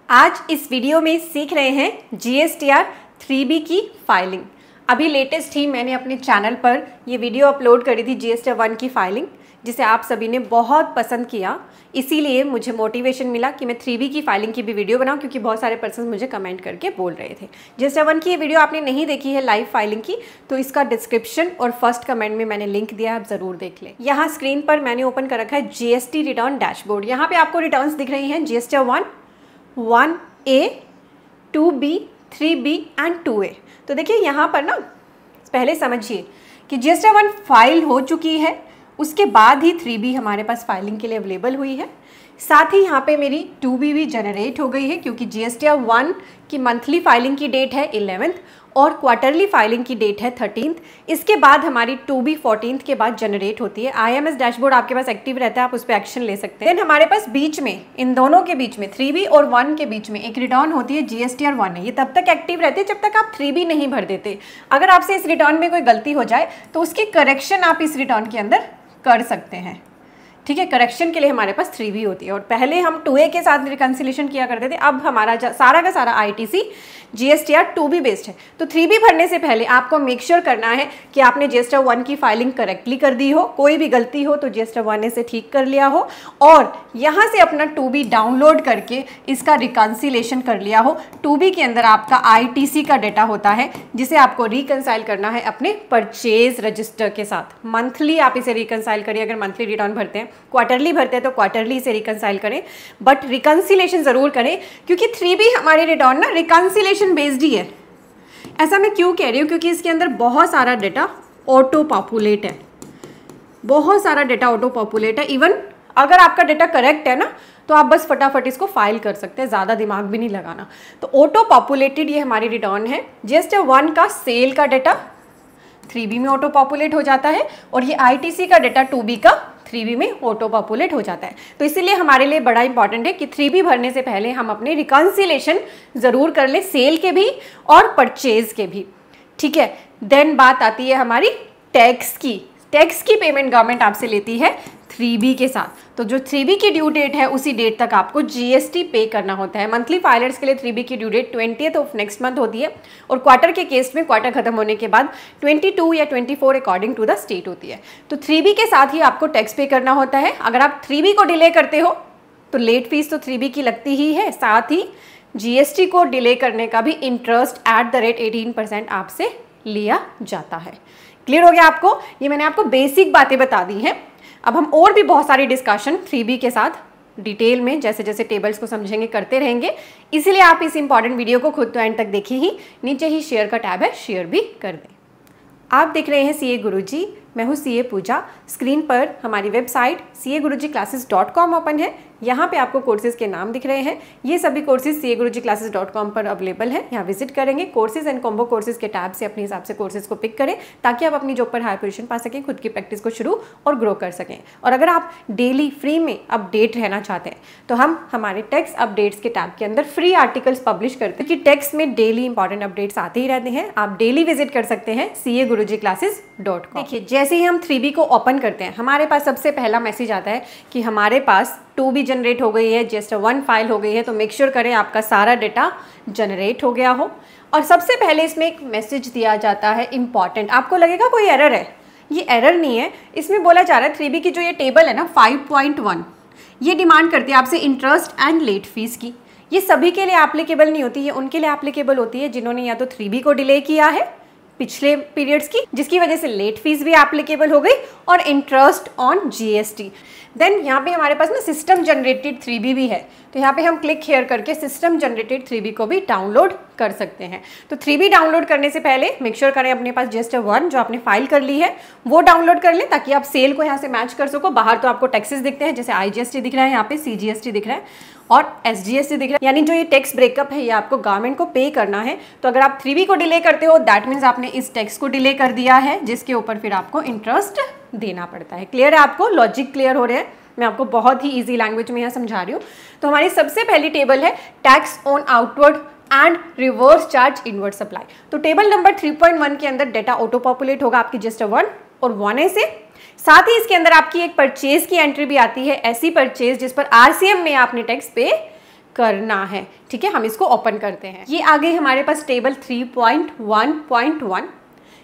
आज इस वीडियो में सीख रहे हैं GSTR 3B की फाइलिंग। अभी लेटेस्ट ही मैंने अपने चैनल पर ये वीडियो अपलोड करी थी GSTR 1 की फाइलिंग, जिसे आप सभी ने बहुत पसंद किया। इसीलिए मुझे मोटिवेशन मिला कि मैं 3B की फाइलिंग की भी वीडियो बनाऊं, क्योंकि बहुत सारे पर्सन मुझे कमेंट करके बोल रहे थे। GSTR 1 की ये वीडियो आपने नहीं देखी है लाइव फाइलिंग की, तो इसका डिस्क्रिप्शन और फर्स्ट कमेंट में मैंने लिंक दिया है, आप ज़रूर देख लें। यहाँ स्क्रीन पर मैंने ओपन कर रखा है GST रिटर्न डैशबोर्ड। यहाँ पे आपको रिटर्न्स दिख रही हैं GSTR 1, 1A, 2B, 3B and 2A। तो देखिए यहाँ पर ना पहले समझिए कि GSTR 1 फाइल हो चुकी है, उसके बाद ही 3B हमारे पास फाइलिंग के लिए अवेलेबल हुई है। साथ ही यहाँ पे मेरी 2B भी जनरेट हो गई है, क्योंकि GSTR 1 की मंथली फाइलिंग की डेट है 11th और क्वार्टरली फाइलिंग की डेट है 13th। इसके बाद हमारी 2B 14th के बाद जनरेट होती है। IMS डैशबोर्ड आपके पास एक्टिव रहता है, आप उस पर एक्शन ले सकते हैं। हमारे पास बीच में, इन दोनों के बीच में 3B और 1 के बीच में एक रिटर्न होती है GSTR 1 है। ये तब तक एक्टिव रहती है जब तक आप 3B नहीं भर देते। अगर आपसे इस रिटर्न में कोई गलती हो जाए तो उसकी करेक्शन आप इस रिटर्न के अंदर कर सकते हैं। ठीक है, करेक्शन के लिए हमारे पास 3B होती है। और पहले हम 2A के साथ रिकन्सिलेशन किया करते थे, अब हमारा सारा का सारा ITC GSTR 2B बेस्ड है। तो 3B भरने से पहले आपको मेक श्योर करना है कि आपने GSTR 1 की फाइलिंग करेक्टली कर दी हो, कोई भी गलती हो तो GSTR 1 से ठीक कर लिया हो, और यहाँ से अपना 2B डाउनलोड करके इसका रिकन्सिलेशन कर लिया हो। 2B के अंदर आपका ITC का डेटा होता है, जिसे आपको रिकनसाइल करना है अपने परचेज रजिस्टर के साथ। मंथली आप इसे रिकनसाइल करिए, अगर मंथली रिटर्न भरते हैं, क्वार्टरली भरते हैं तो क्वार्टरली इसे रिकनसाइल करें, बट रिकन्सिलेशन जरूर करें, क्योंकि 3B हमारी रिटर्न ना रिकन्सिलेशन बेस्ड ही है। ऐसा मैं क्यों कह रही हूँ, क्योंकि इसके अंदर बहुत सारा डेटा ऑटो पॉपुलेट है, बहुत सारा डेटा ऑटो पॉपुलेट है। इवन अगर आपका डेटा करेक्ट है ना, तो आप बस फटाफट इसको फाइल कर सकते हैं, ज़्यादा दिमाग भी नहीं लगाना। तो ऑटो पॉपुलेटेड ये हमारी रिटर्न है। GSTR 1 का सेल का डेटा 3B में ऑटो पॉपुलेट हो जाता है, और ये ITC का डेटा 2B का 3B में ऑटो पॉपुलेट हो जाता है। तो इसीलिए हमारे लिए बड़ा इंपॉर्टेंट है कि 3B भरने से पहले हम अपने रिकन्सिलेशन ज़रूर कर लें, सेल के भी और परचेज के भी। ठीक है, देन बात आती है हमारी टैक्स की। टैक्स की पेमेंट गवर्नमेंट आपसे लेती है 3B के साथ। तो जो 3B की ड्यू डेट है, उसी डेट तक आपको GST पे करना होता है। मंथली फाइलर्स के लिए 3B की due date 20th of next month होती है, और क्वार्टर के केस में क्वार्टर खत्म होने के बाद 22 या 24 अकॉर्डिंग टू द स्टेट होती है। तो 3B के साथ ही आपको टैक्स पे करना होता है। अगर आप 3B को डिले करते हो तो लेट फीस तो 3B की लगती ही है, साथ ही GST को डिले करने का भी इंटरेस्ट @ 18% आपसे लिया जाता है। क्लियर हो गया आपको? ये मैंने आपको बेसिक बातें बता दी हैं। अब हम और भी बहुत सारी डिस्कशन 3B के साथ डिटेल में जैसे जैसे टेबल्स को समझेंगे करते रहेंगे, इसलिए आप इस इंपॉर्टेंट वीडियो को खुद तो एंड तक देखिए ही। नीचे ही शेयर का टैब है, शेयर भी कर दें। आप देख रहे हैं CA गुरुजी, मैं हूँ CA पूजा। स्क्रीन पर हमारी वेबसाइट CAgurujiclasses.com ओपन है। यहाँ पे आपको कोर्सेज़ के नाम दिख रहे हैं। ये सभी कोर्सेज CAgurujiclasses.com पर अवेलेबल है। यहाँ विजिट करेंगे, कोर्सेज एंड कॉम्बो कोर्सेज के टैब से अपने हिसाब से कोर्सेज को पिक करें, ताकि आप अपनी जॉब पर हाई पोजीशन पा सकें, खुद की प्रैक्टिस को शुरू और ग्रो कर सकें। और अगर आप डेली फ्री में अपडेट रहना चाहते हैं, तो हम हमारे टेक्स्ट अपडेट्स के टैब के अंदर फ्री आर्टिकल्स पब्लिश करते हैं, क्योंकि टेक्स्ट में डेली इंपॉर्टेंट अपडेट्स आते ही रहते हैं। आप डेली विजिट कर सकते हैं CAgurujiclasses.com। देखिए, जैसे ही हम 3B को ओपन करते हैं, हमारे पास सबसे पहला मैसेज आता है कि हमारे पास 2B जनरेट हो गई है, GSTR 1 फाइल हो गई है। तो मेक श्योर करें आपका सारा डेटा जनरेट हो गया हो। और सबसे पहले इसमें एक मैसेज दिया जाता है इंपॉर्टेंट। आपको लगेगा कोई एरर है, ये एरर नहीं है। इसमें बोला जा रहा है 3B की जो ये टेबल है ना 5.1, ये डिमांड करती है आपसे इंटरेस्ट एंड लेट फीस की। ये सभी के लिए एप्लीकेबल नहीं होती है, उनके लिए एप्लीकेबल होती है जिन्होंने या तो 3B को डिले किया है पिछले पीरियड्स की, जिसकी वजह से लेट फीस भी एप्लीकेबल हो गई, और इंटरेस्ट ऑन GST। देन यहाँ पे हमारे पास ना सिस्टम जनरेटेड 3B भी है। तो यहाँ पे हम क्लिक हेयर करके सिस्टम जनरेटेड 3B को भी डाउनलोड कर सकते हैं। तो 3B डाउनलोड करने से पहले मेक श्योर करें अपने पास GSTR 1 जो आपने फाइल कर ली है वो डाउनलोड कर लें, ताकि आप सेल को यहाँ से मैच कर सको। बाहर तो आपको टैक्सेस दिखते हैं, जैसे IGST दिख रहा है, यहाँ पे CGST दिख रहा है और SGST दिख रहा है, यानी जो ये टैक्स ब्रेकअप है ये आपको गवर्नमेंट को पे करना है। तो अगर आप 3B को डिले करते हो, दैट मीन्स आपने इस टैक्स को डिले कर दिया है, जिसके ऊपर फिर आपको इंटरेस्ट देना पड़ता है। क्लियर है आपको? लॉजिक क्लियर हो रहे हैं? मैं आपको बहुत ही ईजी लैंग्वेज में यहाँ समझा रही हूँ। तो हमारी सबसे पहली टेबल है tax on outward and reverse charge inward supply. तो टेबल नंबर 3.1 के अंदर डेटा ऑटो पॉपुलेट होगा आपकी GSTR 1 और 1A से। साथ ही इसके अंदर आपकी एक परचेज की एंट्री भी आती है, ऐसी परचेज जिस पर RCM में आपने टैक्स पे करना है। ठीक है, हम इसको ओपन करते हैं। ये आ गई हमारे पास टेबल 3.1.1।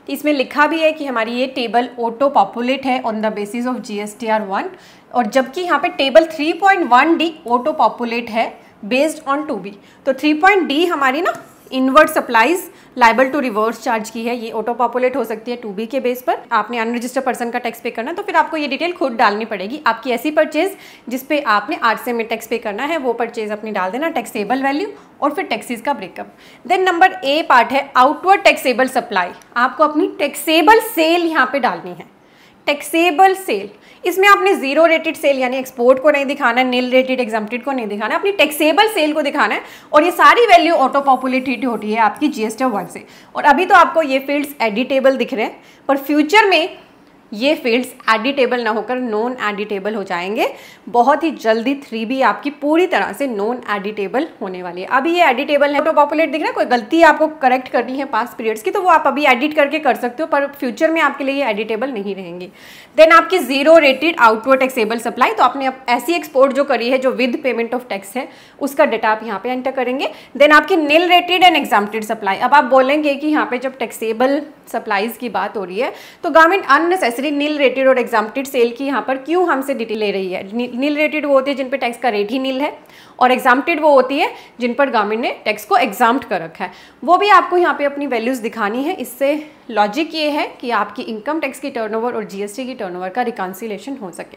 इसमें लिखा भी है कि हमारी ये टेबल ऑटो पॉपुलेट है on the basis of GSTR 1, और जबकि यहाँ पे टेबल 3.1D ऑटो पॉपुलेट है बेस्ड ऑन 2B। तो 3.D हमारी ना inward supplies liable to reverse charge की है, ये ऑटो पॉपुलेट हो सकती है 2B के बेस पर। आपने अनरजिस्टर्ड पर्सन का टैक्स पे करना, तो फिर आपको ये डिटेल खुद डालनी पड़ेगी। आपकी ऐसी परचेज जिस पे आपने RCM में टैक्स पे करना है वो परचेज अपनी डाल देना, टैक्सेबल वैल्यू और फिर टैक्सेस का breakup. Then number A part है आउटवर्ड टैक्सेबल सप्लाई। आपको अपनी टैक्सेबल सेल यहाँ पे डालनी है, टैक्सेबल सेल। इसमें आपने जीरो रेटेड सेल यानी एक्सपोर्ट को नहीं दिखाना है, नील रेटेड एग्जम्प्टेड को नहीं दिखाना है, अपनी टैक्सेबल सेल को दिखाना है। और ये सारी वैल्यू ऑटो पॉपुलेटेड होती है आपकी GSTR 1 से। और अभी तो आपको ये फील्ड्स एडिटेबल दिख रहे हैं, पर फ्यूचर में ये फील्ड्स एडिटेबल ना होकर नॉन एडिटेबल हो जाएंगे। बहुत ही जल्दी 3B आपकी पूरी तरह से नॉन एडिटेबल होने वाली है। अभी ये एडिटेबल है, ऑटो पॉपुलेट दिख रहा है। कोई गलती आपको करेक्ट करनी है पास्ट पीरियड्स की तो वो आप अभी एडिट करके कर सकते हो, पर फ्यूचर में आपके लिए ये एडिटेबल नहीं रहेंगी। देन आपकी zero rated outward taxable supply, तो आपने ऐसी एक्सपोर्ट जो करी है जो विद पेमेंट ऑफ टैक्स है उसका डेटा आप यहाँ पे एंटर करेंगे। देन आपकी nil rated and exempted supply. अब आप बोलेंगे कि यहाँ पे जब टैक्सेबल सप्लाईज की बात हो रही है तो गवर्नमेंट अननेसेसरी नील रेटेड और एग्जम्प्टेड सेल की यहाँ पर क्यों हमसे डिटेल ले रही है। नील रेटेड वो होती है जिन पे टैक्स का रेट ही नील है, और एग्जम्प्टेड वो होती है जिन पर गवर्नमेंट ने टैक्स को एग्जाम्प्ट कर रखा है। वो भी आपको यहाँ पे अपनी वैल्यूज दिखानी है। इससे लॉजिक ये है कि आपकी इनकम टैक्स की टर्नओवर और GST की टर्नओवर का रिकॉन्सिलेशन हो सके।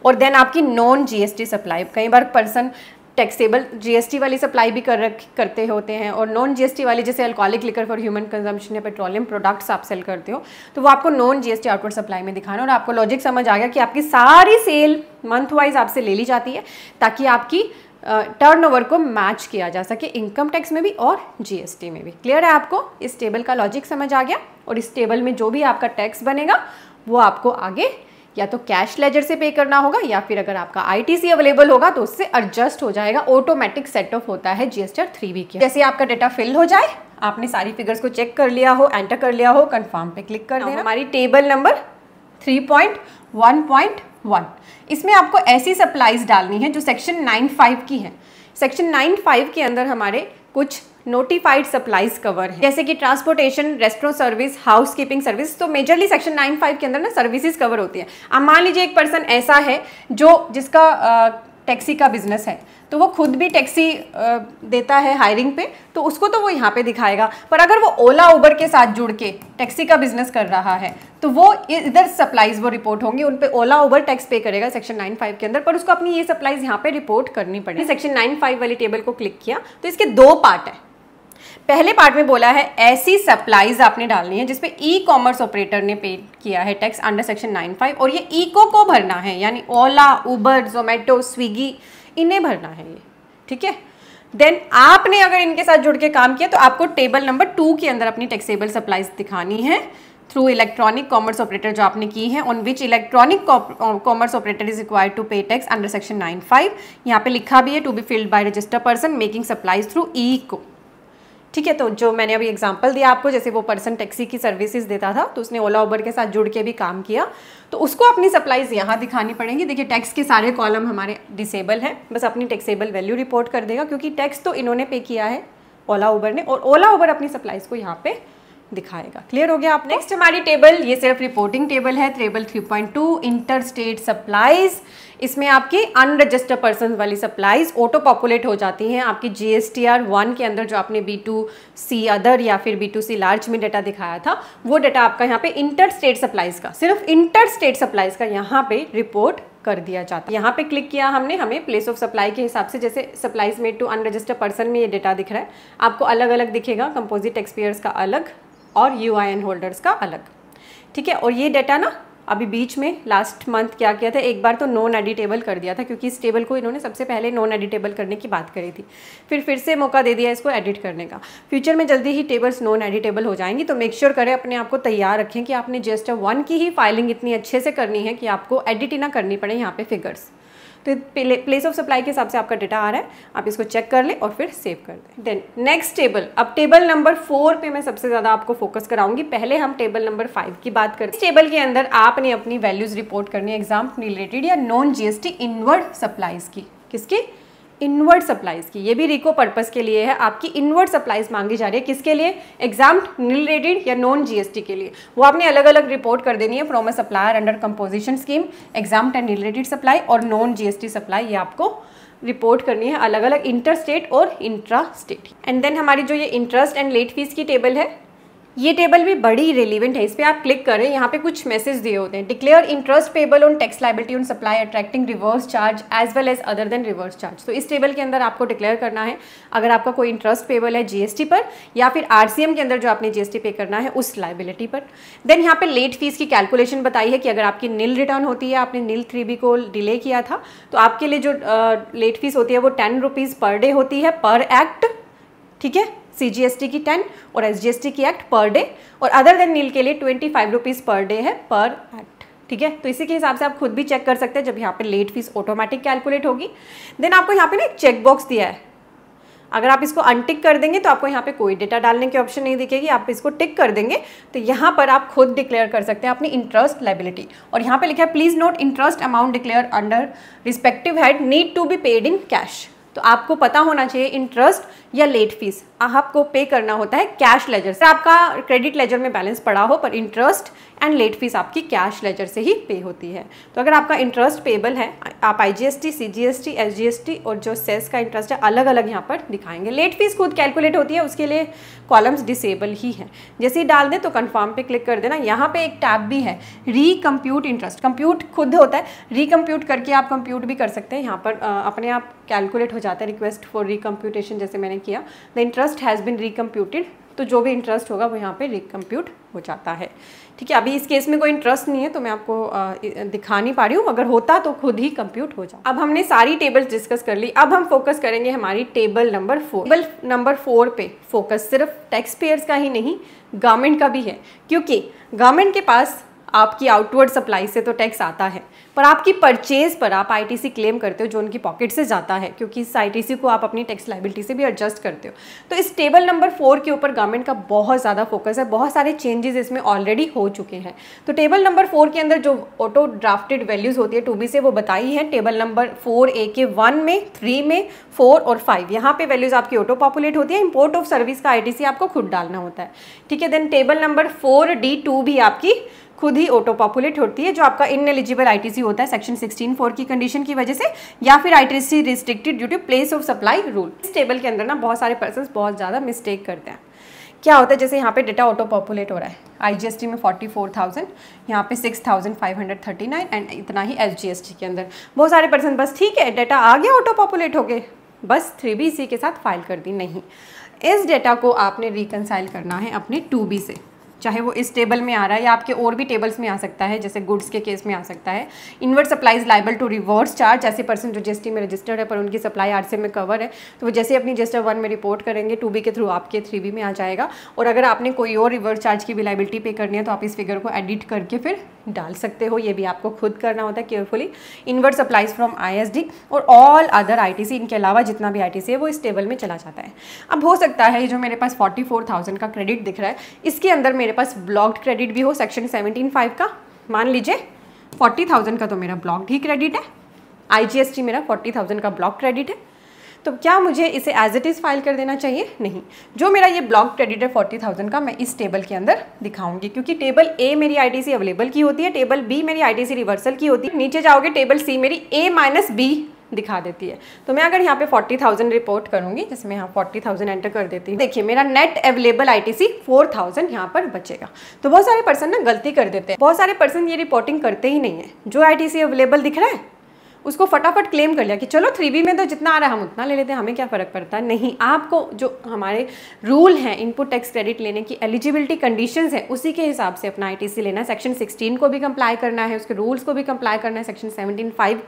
और देन आपकी नॉन GST सप्लाई, कई बार पर्सन टैक्सेबल GST वाली सप्लाई भी करते होते हैं, और नॉन GST वाली जैसे alcoholic liquor for human consumption या पेट्रोलियम प्रोडक्ट्स आप सेल करते हो तो वो आपको नॉन GST आउटवर्ड सप्लाई में दिखाना। और आपको लॉजिक समझ आ गया कि आपकी सारी सेल मंथ वाइज आपसे ले ली जाती है ताकि आपकी टर्नओवर को मैच किया जा सके इनकम टैक्स में भी और GST में भी। क्लियर है आपको? इस टेबल का लॉजिक समझ आ गया। और इस टेबल में जो भी आपका टैक्स बनेगा वो आपको आगे या तो कैश लेजर से पे करना होगा, या फिर अगर आपका ITC अवेलेबल होगा तो उससे एडजस्ट हो जाएगा। ऑटोमेटिक सेट ऑफ होता है GSTR 3B के। जैसे आपका डेटा फिल हो जाए, आपने सारी फिगर्स को चेक कर लिया हो, एंटर कर लिया हो, कंफर्म पे क्लिक कर देना। हमारी टेबल नंबर 3.1.1, इसमें आपको ऐसी सप्लाईज डालनी है जो सेक्शन 9(5) की है। सेक्शन 9(5) के अंदर हमारे कुछ नोटिफाइड सप्लाईज कवर है, जैसे कि transportation, restaurant service, house keeping service. तो मेजरली सेक्शन 9(5) के अंदर ना सर्विसेज कवर होती है। अब मान लीजिए एक पर्सन ऐसा है जिसका टैक्सी का बिजनेस है, तो वो खुद भी टैक्सी देता है हायरिंग पे, तो उसको तो वो यहाँ पे दिखाएगा। पर अगर वो ओला उबर के साथ जुड़ के टैक्सी का बिजनेस कर रहा है तो वो इधर सप्लाईज वो रिपोर्ट होंगी, उन पे ओला उबर टैक्स पे करेगा सेक्शन 9(5) के अंदर, पर उसको अपनी ये सप्लाईज यहाँ पे रिपोर्ट करनी पड़ेगी। सेक्शन 9(5) वाली टेबल को क्लिक किया तो इसके दो पार्ट है। पहले पार्ट में बोला है ऐसी सप्लाईज आपने डालनी है जिसपे ई-कॉमर्स ऑपरेटर ने पे किया है टैक्स अंडर सेक्शन 9(5), और ये इको को भरना है, यानी ओला, उबर, जोमेटो, स्विगी, इन्हें भरना है ये। ठीक है। देन आपने अगर इनके साथ जुड़ के काम किया तो आपको टेबल नंबर 2 के अंदर अपनी टैक्सेबल सप्लाईज दिखानी है थ्रू इलेक्ट्रॉनिक कॉमर्स ऑपरेटर जो आपने की है, on which electronic commerce operator is required to pay tax under section 9(5). यहाँ पे लिखा भी है to be filled by registered person making supplies through ECO. ठीक है। तो जो मैंने अभी एग्जांपल दिया आपको, जैसे वो पर्सन टैक्सी की सर्विसेज देता था तो उसने ओला उबर के साथ जुड़ के भी काम किया, तो उसको अपनी सप्लाईज यहाँ दिखानी पड़ेंगी। देखिए टैक्स के सारे कॉलम हमारे डिसेबल हैं, बस अपनी टैक्सेबल वैल्यू रिपोर्ट कर देगा क्योंकि टैक्स तो इन्होंने पे किया है ओला उबर ने, और ओला उबर अपनी सप्लाईज को यहाँ पे दिखाएगा। क्लियर हो गया आप? नेक्स्ट हमारी टेबल, ये सिर्फ रिपोर्टिंग टेबल है, टेबल 3.2 इंटर स्टेट सप्लाईज। इसमें आपकी अनरजिस्टर्ड पर्सन वाली सप्लाईज ऑटो पॉपुलेट हो जाती हैं आपकी GSTR 1 के अंदर। जो आपने B2C अदर या फिर B2C लार्ज में डेटा दिखाया था वो डेटा आपका यहाँ पे इंटर स्टेट सप्लाईज का, सिर्फ इंटर स्टेट सप्लाईज का यहाँ पे रिपोर्ट कर दिया जाता है। यहाँ पे क्लिक किया हमने, हमें प्लेस ऑफ सप्लाई के हिसाब से, जैसे supplies made to unregistered person में ये डेटा दिख रहा है, आपको अलग अलग दिखेगा, कंपोजिट टैक्सपेयर्स का अलग और UIN होल्डर्स का अलग। ठीक है। और ये डेटा ना अभी बीच में लास्ट मंथ क्या किया था, एक बार तो नॉन एडिटेबल कर दिया था क्योंकि इस टेबल को इन्होंने सबसे पहले नॉन एडिटेबल करने की बात करी थी, फिर से मौका दे दिया इसको एडिट करने का। फ्यूचर में जल्दी ही टेबल्स नॉन एडिटेबल हो जाएंगी, तो मेक श्योर करें, अपने आप को तैयार रखें कि आपने GSTR 1 की ही फाइलिंग इतनी अच्छे से करनी है कि आपको एडिट ही ना करनी पड़े यहाँ पे फिगर्स। तो प्लेस ऑफ सप्लाई के हिसाब से आपका डेटा आ रहा है, आप इसको चेक कर लें और फिर सेव कर दें। देन नेक्स्ट टेबल, अब टेबल नंबर 4 पे मैं सबसे ज़्यादा आपको फोकस कराऊंगी। पहले हम टेबल नंबर 5 की बात करते हैं। इस टेबल के अंदर आपने अपनी वैल्यूज रिपोर्ट करनी है एग्जाम रिलेटेड या नॉन GST इनवर्ड सप्लाईज की। किसकी? इनवर्ड सप्लाईज की, ये भी रिको पर्पस के लिए है, आपकी इनवर्ड सप्लाईज मांगी जा रही है। किसके लिए? एग्जाम नील रेटेड या नॉन जीएसटी के लिए। वो आपने अलग अलग रिपोर्ट कर देनी है from a supplier under composition scheme, exempt and nil rated supply और नॉन जीएसटी सप्लाई, ये आपको रिपोर्ट करनी है अलग अलग इंटर स्टेट और इंट्रा स्टेट। एंड देन हमारी जो ये इंटरेस्ट एंड लेट फीस की टेबल है, ये टेबल भी बड़ी रिलेवेंट है। इस पर आप क्लिक करें, यहाँ पे कुछ मैसेज दिए होते हैं, declare interest payable on tax liability on supply attracting reverse charge as well as other than reverse charge. तो इस टेबल के अंदर आपको डिक्लेयर करना है अगर आपका कोई इंटरेस्ट पेबल है जीएसटी पर या फिर आरसीएम के अंदर जो आपने जीएसटी पे करना है उस लायबिलिटी पर। देन यहाँ पे लेट फीस की कैलकुलेशन बताई है कि अगर आपकी नील रिटर्न होती है, आपने नील 3B को डिले किया था, तो आपके लिए जो लेट फीस होती है वो 10 रुपीज़ पर डे होती है पर एक्ट, ठीक है। CGST की 10 और SGST की एक्ट पर डे, और अदर देन नील के लिए 25 रुपीज़ पर डे है पर एक्ट, ठीक है। तो इसी के हिसाब से आप खुद भी चेक कर सकते हैं जब यहाँ पे लेट फीस ऑटोमेटिक कैलकुलेट होगी। देन आपको यहाँ पे ना एक चेक बॉक्स दिया है, अगर आप इसको अनटिक कर देंगे तो आपको यहाँ पे कोई डेटा डालने की ऑप्शन नहीं दिखेगी। आप इसको टिक कर देंगे तो यहाँ पर आप खुद डिक्लेयर कर सकते हैं अपनी इंटरेस्ट लायबिलिटी। और यहाँ पे लिखा है please note interest amount declare under respective head need to be paid in cash. तो आपको पता होना चाहिए इंटरेस्ट या लेट फीस आपको पे करना होता है कैश लेजर से। आपका क्रेडिट लेजर में बैलेंस पड़ा हो, पर इंटरेस्ट एंड लेट फीस आपकी कैश लेजर से ही पे होती है। तो अगर आपका इंटरेस्ट पेबल है, आप IGST, CGST, SGST और जो सेस का इंटरेस्ट है अलग अलग यहाँ पर दिखाएंगे। लेट फीस खुद कैलकुलेट होती है, उसके लिए कॉलम्स डिसेबल ही है। जैसे ही डाल दें तो कंफर्म पे क्लिक कर देना। यहाँ पे एक टैब भी है रीकम्प्यूट इंटरेस्ट, कंप्यूट खुद होता है, रीकम्प्यूट करके आप कंप्यूट भी कर सकते हैं। यहाँ पर अपने आप कैलकुलेट हो जाता है, रिक्वेस्ट फॉर रिकम्प्यूटेशन जैसे मैंने किया, द इंटरेस्ट हैज़ बिन रिकम्प्यूटेड, तो जो भी इंटरेस्ट होगा वो यहाँ पे रिकम्प्यूट हो जाता है, ठीक है। अभी इस केस में कोई इंटरेस्ट नहीं है तो मैं आपको दिखा नहीं पा रही हूँ, अगर होता तो खुद ही कंप्यूट हो जाए। अब हमने सारी टेबल्स डिस्कस कर ली, अब हम फोकस करेंगे हमारी टेबल नंबर 4। टेबल नंबर 4 पे फोकस सिर्फ टैक्स पेयर्स का ही नहीं, गवर्नमेंट का भी है, क्योंकि गवर्नमेंट के पास आपकी आउटवर्ड सप्लाई से तो टैक्स आता है, पर आपकी परचेज पर आप ITC क्लेम करते हो जो उनकी पॉकेट से जाता है, क्योंकि इस ITC को आप अपनी टैक्स लायबिलिटी से भी एडजस्ट करते हो। तो इस टेबल नंबर 4 के ऊपर गवर्नमेंट का बहुत ज़्यादा फोकस है, बहुत सारे चेंजेस इसमें ऑलरेडी हो चुके हैं। तो टेबल नंबर 4 के अंदर जो ऑटो ड्राफ्टेड वैल्यूज़ होती है 2B से, वो बताई है टेबल नंबर 4A के 1 में, 3 में, 4 और 5, यहाँ पे वैल्यूज़ आपकी ऑटो पॉपुलेट होती है। इंपोर्ट ऑफ सर्विस का ITC आपको खुद डालना होता है, ठीक है। देन टेबल नंबर 4D2 भी आपकी खुद ही ऑटो पॉपुलेट होती है, जो आपका इनएलिजिबल ITC होता है सेक्शन 16(4) की कंडीशन की वजह से, या फिर ITC restricted due to place of supply rule. इस टेबल के अंदर ना बहुत सारे पर्सन्स बहुत ज़्यादा मिस्टेक करते हैं। क्या होता है, जैसे यहाँ पे डेटा ऑटो पॉपुलेट हो रहा है IGST में 44,000, यहाँ पे 6,539 एंड इतना ही SGST के अंदर। बहुत सारे पर्सन बस ठीक है डेटा आ गया ऑटो पॉपुलेट हो गए, बस 3B इसी के साथ फाइल कर दी। नहीं, इस डेटा को आपने रिकनसाइल करना है अपने 2B से, चाहे वो इस टेबल में आ रहा है या आपके और भी टेबल्स में आ सकता है, जैसे गुड्स के केस में आ सकता है। Inward supplies liable to reverse charge, ऐसे पर्सन जो GST में रजिस्टर्ड है पर उनकी सप्लाई RCM में कवर है, तो वो जैसे अपनी GST 1 में रिपोर्ट करेंगे 2B के थ्रू आपके 3B में आ जाएगा। और अगर आपने कोई और रिवर्स चार्ज की भी लाइबिलिटी पे करनी है तो आप इस फिगर को एडिट करके फिर डाल सकते हो, ये भी आपको खुद करना होता है carefully. Inward supplies from ISD और ऑल अदर ITC, इनके अलावा जितना भी ITC है वो इस टेबल में चला जाता है। अब हो सकता है जो मेरे पास 44,000 का क्रेडिट दिख रहा है, इसके अंदर मेरे पास ब्लॉक्ड क्रेडिट भी हो सेक्शन 17(5) का। मान लीजिए 40,000 का तो मेरा ब्लॉक्ड ही क्रेडिट है, IGST मेरा 40,000 का ब्लॉक क्रेडिट है, तो क्या मुझे इसे एज इट इज़ फाइल कर देना चाहिए? नहीं, जो मेरा ये ब्लॉक क्रेडिट है 40,000 का, मैं इस टेबल के अंदर दिखाऊंगी, क्योंकि टेबल A मेरी ITC अवेलेबल की होती है, टेबल B मेरी ITC रिवर्सल की होती है, नीचे जाओगे टेबल C मेरी A-B दिखा देती है। तो मैं अगर यहाँ पे 40,000 रिपोर्ट करूँगी, जैसे मैं यहाँ 40,000 एंटर कर देती हूँ, देखिए मेरा नेट अवेलेबल ITC 4,000 यहाँ पर बचेगा। तो बहुत सारे पर्सन ना गलती कर देते हैं, बहुत सारे पर्सन ये रिपोर्टिंग करते ही नहीं है। जो ITC अवेलेबल दिख रहा है उसको फटाफट क्लेम कर लिया कि चलो 3B में तो जितना आ रहा है हम उतना ले लेते हैं, हमें क्या फ़र्क पड़ता है। नहीं, आपको जो हमारे रूल हैं इनपुट टैक्स क्रेडिट लेने की एलिजिबिलिटी कंडीशंस है उसी के हिसाब से अपना ITC लेना है। सेक्शन 16 को भी कंप्लाई करना है, उसके रूल्स को भी कंप्लाई करना है, सेक्शन 17(5)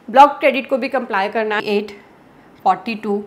ब्लॉक क्रेडिट को भी कंप्लाई करना है। 8, 42,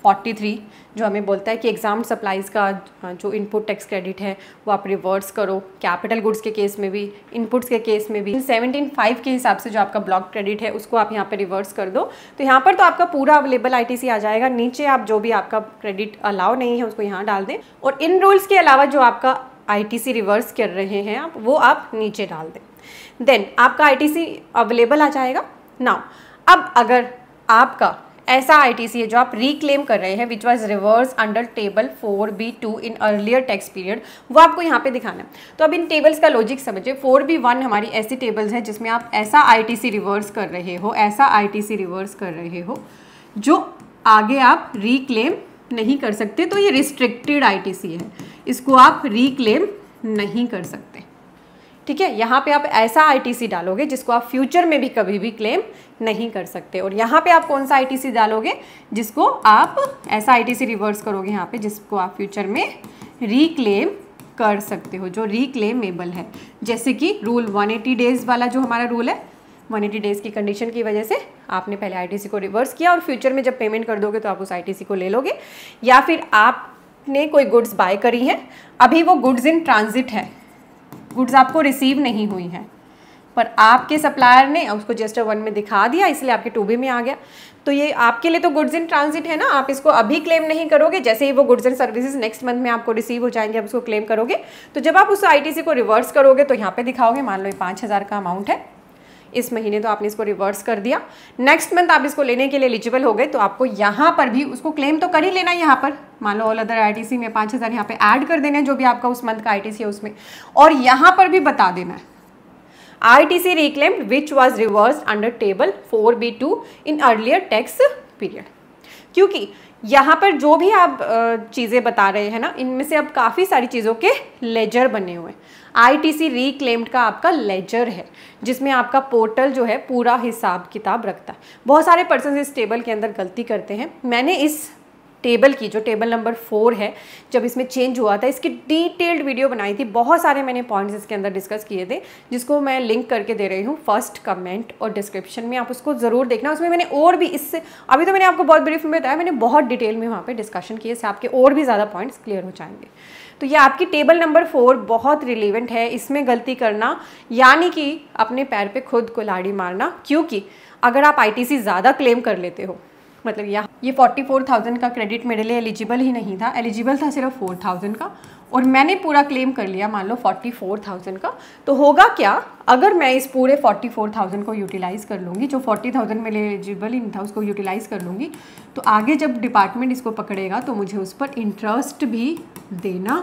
43 जो हमें बोलता है कि एग्जाम सप्लाईज का जो इनपुट टैक्स क्रेडिट है वो आप रिवर्स करो, कैपिटल गुड्स के केस में भी, इनपुट्स के केस में भी। 17(5) के हिसाब से जो आपका ब्लॉक क्रेडिट है उसको आप यहाँ पे रिवर्स कर दो, तो यहाँ पर तो आपका पूरा अवेलेबल ITC आ जाएगा। नीचे आप जो भी आपका क्रेडिट अलाउ नहीं है उसको यहाँ डाल दें, और इन रूल्स के अलावा जो आपका ITC रिवर्स कर रहे हैं आप, वो आप नीचे डाल दें। देन आपका ITC अवेलेबल आ जाएगा। नाउ अब अगर आपका ऐसा आईटीसी है जो आप रिक्लेम कर रहे हैं which was reverse under table 4B2 in earlier tax period, वो आपको यहाँ पे दिखाना है। तो अब इन टेबल्स का लॉजिक समझिए। 4B1 हमारी ऐसी टेबल्स है जिसमें आप ऐसा आईटीसी रिवर्स कर रहे हो, ऐसा आईटीसी रिवर्स कर रहे हो जो आगे आप रिक्लेम नहीं कर सकते, तो ये रिस्ट्रिक्टेड आईटीसी है, इसको आप रिक्लेम नहीं कर सकते। ठीक है, यहाँ पे आप ऐसा आईटीसी डालोगे जिसको आप फ्यूचर में भी कभी भी क्लेम नहीं कर सकते, और यहाँ पे आप कौन सा आईटीसी डालोगे जिसको आप ऐसा आईटीसी रिवर्स करोगे यहाँ पे जिसको आप फ्यूचर में रिक्लेम कर सकते हो, जो रिक्लेमेबल है। जैसे कि रूल 180 डेज वाला जो हमारा रूल है, 180 डेज की कंडीशन की वजह से आपने पहले आईटीसी को रिवर्स किया और फ्यूचर में जब पेमेंट कर दोगे तो आप उस आईटीसी को ले लोगे। या फिर आपने कोई गुड्स बाय करी हैं, अभी वो गुड्स इन ट्रांजिट है, गुड्स आपको रिसीव नहीं हुई हैं, पर आपके सप्लायर ने उसको GST 1 में दिखा दिया, इसलिए आपके 2B में आ गया। तो ये आपके लिए तो गुड्स इन ट्रांजिट है ना, आप इसको अभी क्लेम नहीं करोगे, जैसे ही वो goods and services next month में आपको रिसीव हो जाएंगे, आप उसको क्लेम करोगे। तो जब आप उस आईटीसी को रिवर्स करोगे तो यहाँ पे दिखाओगे, मान लो ये 5,000 का अमाउंट है इस महीने, तो आपने इसको रिवर्स कर दिया। नेक्स्ट मंथ आप इसको लेने के लिए एलिजिबल हो गए, तो आपको यहाँ पर भी उसको क्लेम तो कर ही लेना है। यहाँ पर मान लो ऑल अदर आईटीसी में 5,000 यहाँ पे ऐड कर देना है, जो भी आपका उस मंथ का आईटीसी है उसमें, और यहाँ पर भी बता देना है ITC reclaimed which was reversed under table 4B2 in earlier tax period. क्योंकि यहाँ पर जो भी आप चीज़ें बता रहे हैं ना, इनमें से अब काफ़ी सारी चीज़ों के लेजर बने हुए हैं। आईटीसी रिक्लेम्ड का आपका लेजर है जिसमें आपका पोर्टल जो है पूरा हिसाब किताब रखता है। बहुत सारे पर्सन इस टेबल के अंदर गलती करते हैं। मैंने इस टेबल की, जो टेबल नंबर 4 है, जब इसमें चेंज हुआ था, इसकी डिटेल्ड वीडियो बनाई थी, बहुत सारे मैंने पॉइंट्स इसके अंदर डिस्कस किए थे, जिसको मैं लिंक करके दे रही हूँ फर्स्ट कमेंट और डिस्क्रिप्शन में, आप उसको ज़रूर देखना। उसमें मैंने और भी इससे, अभी तो मैंने आपको बहुत ब्रीफ में बताया, मैंने बहुत डिटेल में वहाँ पे डिस्कशन किए, इससे आपके और भी ज़्यादा पॉइंट्स क्लियर हो जाएंगे। तो ये आपकी टेबल नंबर 4 बहुत रिलेवेंट है, इसमें गलती करना यानी कि अपने पैर पे खुद कुल्हाड़ी मारना। क्योंकि अगर आप आईटीसी ज़्यादा क्लेम कर लेते हो, मतलब यहाँ ये 44,000 का क्रेडिट मेरे लिए एलिजिबल ही नहीं था, एलिजिबल था सिर्फ 4,000 का, और मैंने पूरा क्लेम कर लिया मान लो 44,000 का, तो होगा क्या, अगर मैं इस पूरे 44,000 को यूटिलाइज़ कर लूँगी, जो 40,000 मेरे एलिजिबल ही नहीं था उसको यूटिलाइज़ कर लूँगी, तो आगे जब डिपार्टमेंट इसको पकड़ेगा तो मुझे उस पर इंटरेस्ट भी देना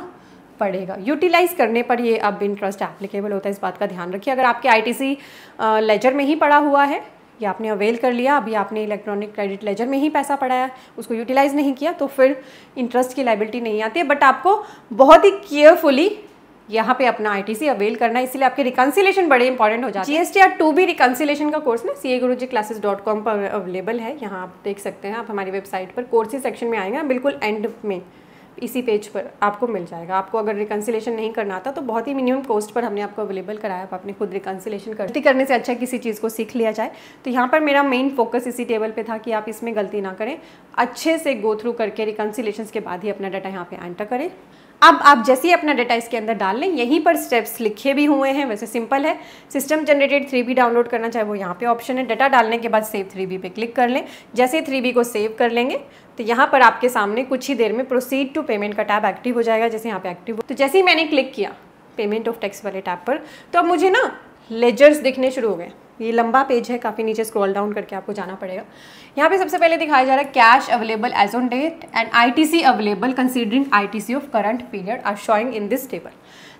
पड़ेगा। यूटिलाइज़ करने पर ये अब इंटरेस्ट एप्लीकेबल होता है, इस बात का ध्यान रखिए। अगर आपके आईटीसी लेजर में ही पड़ा हुआ है या आपने अवेल कर लिया, अभी आपने इलेक्ट्रॉनिक क्रेडिट लेजर में ही पैसा पड़ा है, उसको यूटिलाइज़ नहीं किया, तो फिर इंटरेस्ट की लायबिलिटी नहीं आती है। बट आपको बहुत ही केयरफुली यहाँ पे अपना आईटीसी अवेल करना है, इसलिए आपके रिकन्सिलेशन बड़े इंपॉर्टेंट हो जाते हैं। GSTR 2B रिकन्सिलेशन का कोर्स ना CAGurujiclasses.com पर अवेलेबल है, यहाँ आप देख सकते हैं। आप हमारी वेबसाइट पर कोर्सेज सेक्शन में आएंगे, बिल्कुल एंड में इसी पेज पर आपको मिल जाएगा। आपको अगर रिकन्सिलेशन नहीं करना आता तो बहुत ही मिनिमम कॉस्ट पर हमने आपको अवेलेबल कराया, आप अपने खुद रिकन्सिलेशन करने से अच्छा किसी चीज़ को सीख लिया जाए। तो यहाँ पर मेरा मेन फोकस इसी टेबल पे था कि आप इसमें गलती ना करें, अच्छे से गो थ्रू करके रिकन्सिलेशन के बाद ही अपना डाटा यहाँ पे एंटर करें। अब आप जैसे ही अपना डाटा इसके अंदर डाल लें, यहीं पर स्टेप्स लिखे भी हुए हैं, वैसे सिंपल है। सिस्टम जनरेटेड 3B डाउनलोड करना चाहे वो यहाँ पे ऑप्शन है। डाटा डालने के बाद सेव 3B पे क्लिक कर लें। जैसे 3B को सेव कर लेंगे तो यहाँ पर आपके सामने कुछ ही देर में प्रोसीड टू पेमेंट का टैब एक्टिव हो जाएगा। जैसे यहाँ पे एक्टिव हो, तो जैसे ही मैंने क्लिक किया पेमेंट ऑफ टैक्स वाले टैब पर, तो अब मुझे ना लेजर्स दिखने शुरू हो गए। ये लंबा पेज है, काफ़ी नीचे स्क्रॉल डाउन करके आपको जाना पड़ेगा। यहाँ पे सबसे पहले दिखाया जा रहा है cash available as on date and ITC available considering ITC of current period are showing in this table.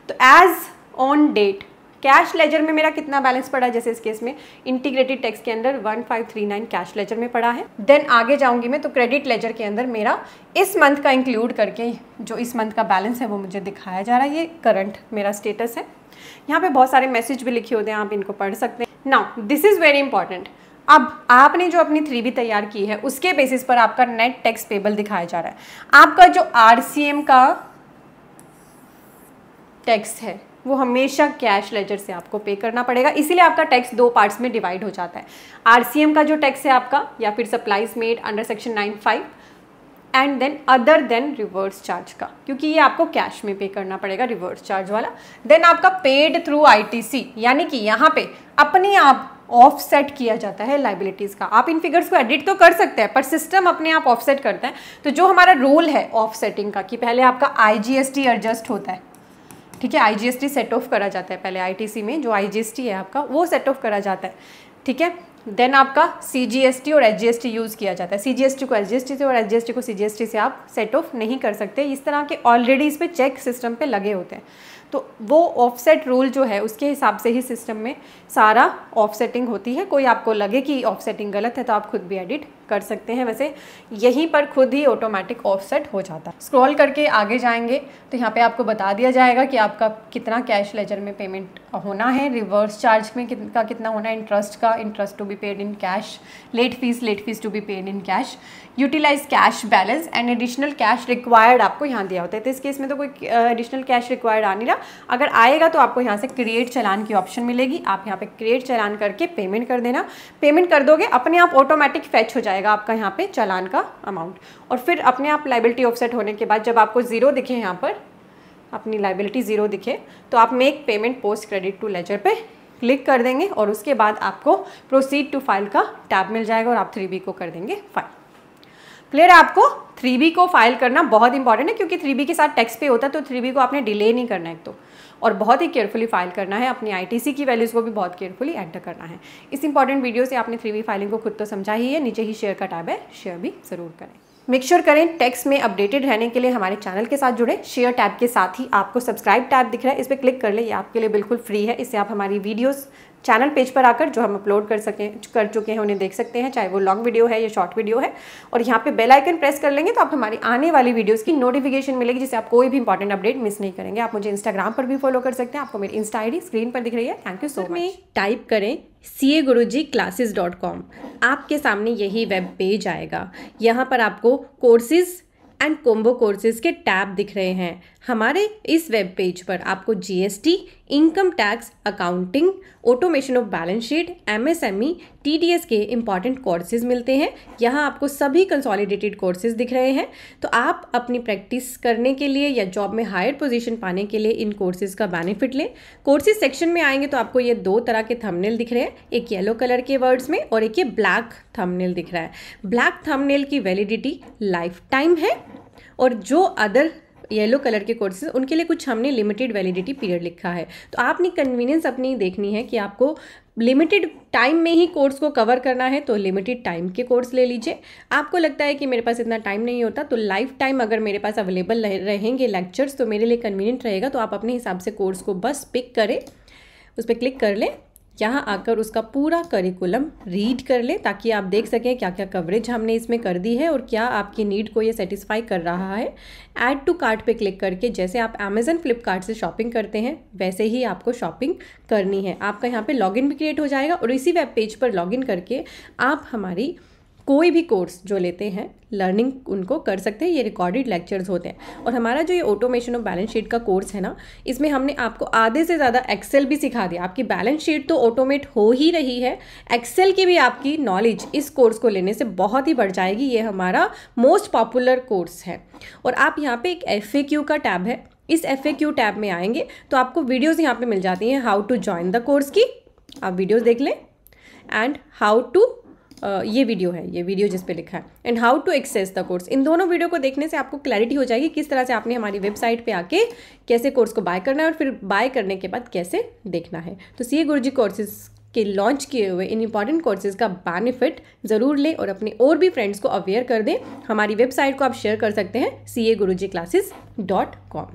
तो as on date cash ledger में मेरा कितना बैलेंस पड़ा है, जैसे इस केस में इंटीग्रेटेड टैक्स के अंदर 1539 कैश लेजर में पड़ा है। देन आगे जाऊंगी मैं तो क्रेडिट लेजर के अंदर मेरा इस मंथ का इंक्लूड करके जो इस मंथ का बैलेंस है वो मुझे दिखाया जा रहा है। ये करंट मेरा स्टेटस है। यहाँ पे बहुत सारे मैसेज भी लिखे होते हैं, आप इनको पढ़ सकते हैं। Now this is very important. अब आपने जो अपनी 3B तैयार की है उसके बेसिस पर आपका नेट टैक्स पेबल दिखाया जा रहा है। आपका जो RCM का टैक्स है वो हमेशा कैश लेजर से आपको पे करना पड़ेगा, इसीलिए आपका टैक्स 2 पार्ट्स में डिवाइड हो जाता है। RCM का जो टैक्स है आपका, या फिर supplies made under section 95 and then other than reverse charge का, क्योंकि ये आपको कैश में पे करना पड़ेगा रिवर्स चार्ज वाला। देन आपका पेड थ्रू ITC, यानी कि यहाँ पे अपने आप ऑफसेट किया जाता है लाइबिलिटीज़ का। आप इन फिगर्स को एडिट तो कर सकते हैं पर सिस्टम अपने आप ऑफसेट करता है। तो जो हमारा रूल है ऑफसेटिंग का कि पहले आपका IGST एडजस्ट होता है, ठीक है, IGST सेट ऑफ करा जाता है पहले ITC में, जो IGST है आपका वो सेट ऑफ करा जाता है, ठीक है। देन आपका CGST और SGST यूज़ किया जाता है। CGST को SGST से और SGST को CGST से आप सेट ऑफ नहीं कर सकते। इस तरह के ऑलरेडी इस पर चेक सिस्टम पे लगे होते हैं, तो वो ऑफसेट रूल जो है उसके हिसाब से ही सिस्टम में सारा ऑफसेटिंग होती है। कोई आपको लगे कि ऑफसेटिंग गलत है तो आप खुद भी एडिट कर सकते हैं। वैसे यहीं पर खुद ही ऑटोमेटिक ऑफसेट हो जाता है। स्क्रॉल करके आगे जाएंगे तो यहाँ पे आपको बता दिया जाएगा कि आपका कितना कैश लेजर में पेमेंट होना है, रिवर्स चार्ज में कितना होना है, interest to be paid in cash, late fees to be paid in cash, utilise cash balance and additional cash required आपको यहाँ दिया होता है। तो इस केस में तो कोई एडिशनल कैश रिक्वायर्ड आ नहीं रहा। अगर आएगा तो आपको यहाँ से क्रिएट चालान की ऑप्शन मिलेगी। आप यहाँ पे क्रिएट चालान करके पेमेंट कर देना। पेमेंट कर दोगे अपने आप ऑटोमेटिक फेच हो जाएगा आपका यहाँ पे चालान का अमाउंट, और फिर अपने आप लाइबिलिटी ऑफसेट होने के बाद जब आपको ज़ीरो दिखे, यहाँ पर अपनी लाइबिलिटी ज़ीरो दिखे, तो आप make payment post credit to ledger पे क्लिक कर देंगे और उसके बाद आपको प्रोसीड टू फाइल का टैब मिल जाएगा और आप 3B को कर देंगे फाइल। क्लियर है? आपको 3B को फाइल करना बहुत इंपॉर्टेंट है, क्योंकि 3B के साथ टैक्स पे होता है, तो 3B को आपने डिले नहीं करना है एक तो, और बहुत ही केयरफुली फाइल करना है। अपनी ITC की वैल्यूज़ को भी बहुत केयरफुली एंटर करना है। इस इंपॉर्टेंट वीडियो से आपने 3B फाइलिंग को खुद तो समझा ही है। नीचे ही शेयर का टैब है, शेयर भी ज़रूर करें। मेक श्योर करें टैक्स में अपडेटेड रहने के लिए हमारे चैनल के साथ जुड़े। शेयर टैब के साथ ही आपको सब्सक्राइब टैब दिख रहा है, इस पर क्लिक कर ले, ये आपके लिए बिल्कुल फ्री है। इससे आप हमारी वीडियोस चैनल पेज पर आकर जो हम अपलोड कर चुके हैं उन्हें देख सकते हैं, चाहे वो लॉन्ग वीडियो है या शॉर्ट वीडियो है। और यहाँ पे बेल आइकन प्रेस कर लेंगे तो आप हमारी आने वाली वीडियोस की नोटिफिकेशन मिलेगी, जिससे आप कोई भी इंपॉर्टेंट अपडेट मिस नहीं करेंगे। आप मुझे इंस्टाग्राम पर भी फॉलो कर सकते हैं, आपको मेरी इंस्टा ID स्क्रीन पर दिख रही है। Thank you so much. Type करें CAGurujiClasses.com, आपके सामने यही वेब पेज आएगा। यहाँ पर आपको कोर्सेज एंड कॉम्बो कोर्सेज के टैब दिख रहे हैं। हमारे इस वेब पेज पर आपको GST, income tax, accounting, automation of balance sheet, MSME, TDS के इंपॉर्टेंट कोर्सेज मिलते हैं। यहाँ आपको सभी कंसोलिडेटेड कोर्सेज दिख रहे हैं। तो आप अपनी प्रैक्टिस करने के लिए या जॉब में हायर पोजीशन पाने के लिए इन कोर्सेज का बेनिफिट लें। कोर्सेज सेक्शन में आएंगे तो आपको ये दो तरह के थंबनेल दिख रहे हैं, एक येलो कलर के वर्ड्स में और एक ये ब्लैक थंबनेल दिख रहा है। ब्लैक थंबनेल की वैलिडिटी लाइफ टाइम है, और जो अदर येलो कलर के कोर्सेज उनके लिए कुछ हमने लिमिटेड वैलिडिटी पीरियड लिखा है। तो आपने कन्वीनियंस अपनी देखनी है कि आपको लिमिटेड टाइम में ही कोर्स को कवर करना है, तो लिमिटेड टाइम के कोर्स ले लीजिए। आपको लगता है कि मेरे पास इतना टाइम नहीं होता, तो लाइफ टाइम अगर मेरे पास अवेलेबल रहेंगे लेक्चर्स तो मेरे लिए कन्वीनियंट रहेगा, तो आप अपने हिसाब से कोर्स को बस पिक करें, उस पर क्लिक कर लें, यहाँ आकर उसका पूरा करिकुलम रीड कर लें, ताकि आप देख सकें क्या क्या कवरेज हमने इसमें कर दी है और क्या आपकी नीड को ये सेटिस्फाई कर रहा है। ऐड टू कार्ट पे क्लिक करके जैसे आप अमेजन फ्लिपकार्ट से शॉपिंग करते हैं वैसे ही आपको शॉपिंग करनी है। आपका यहाँ पे लॉगिन भी क्रिएट हो जाएगा और इसी वेब पेज पर लॉगिन करके आप हमारी कोई भी कोर्स जो लेते हैं लर्निंग उनको कर सकते हैं। ये रिकॉर्डेड लेक्चर्स होते हैं। और हमारा जो ये ऑटोमेशन ऑफ बैलेंस शीट का कोर्स है ना, इसमें हमने आपको आधे से ज़्यादा एक्सेल भी सिखा दिया। आपकी बैलेंस शीट तो ऑटोमेट हो ही रही है, एक्सेल की भी आपकी नॉलेज इस कोर्स को लेने से बहुत ही बढ़ जाएगी। ये हमारा मोस्ट पॉपुलर कोर्स है। और आप यहाँ पे एक FAQ का टैब है, इस FAQ टैब में आएंगे तो आपको वीडियोज़ यहाँ पर मिल जाती हैं how to join the course की। आप वीडियोज़ देख लें, एंड हाउ टू ये वीडियो है, ये वीडियो जिस पे लिखा है, and how to access the course. इन दोनों वीडियो को देखने से आपको क्लैरिटी हो जाएगी किस तरह से आपने हमारी वेबसाइट पे आके कैसे कोर्स को बाय करना है और फिर बाय करने के बाद कैसे देखना है। तो CA गुरुजी कोर्सेज के लॉन्च किए हुए इन इंपॉर्टेंट कोर्सेज का बेनिफिट ज़रूर लें और अपने और भी फ्रेंड्स को अवेयर कर दें। हमारी वेबसाइट को आप शेयर कर सकते हैं CAGurujiClasses.com।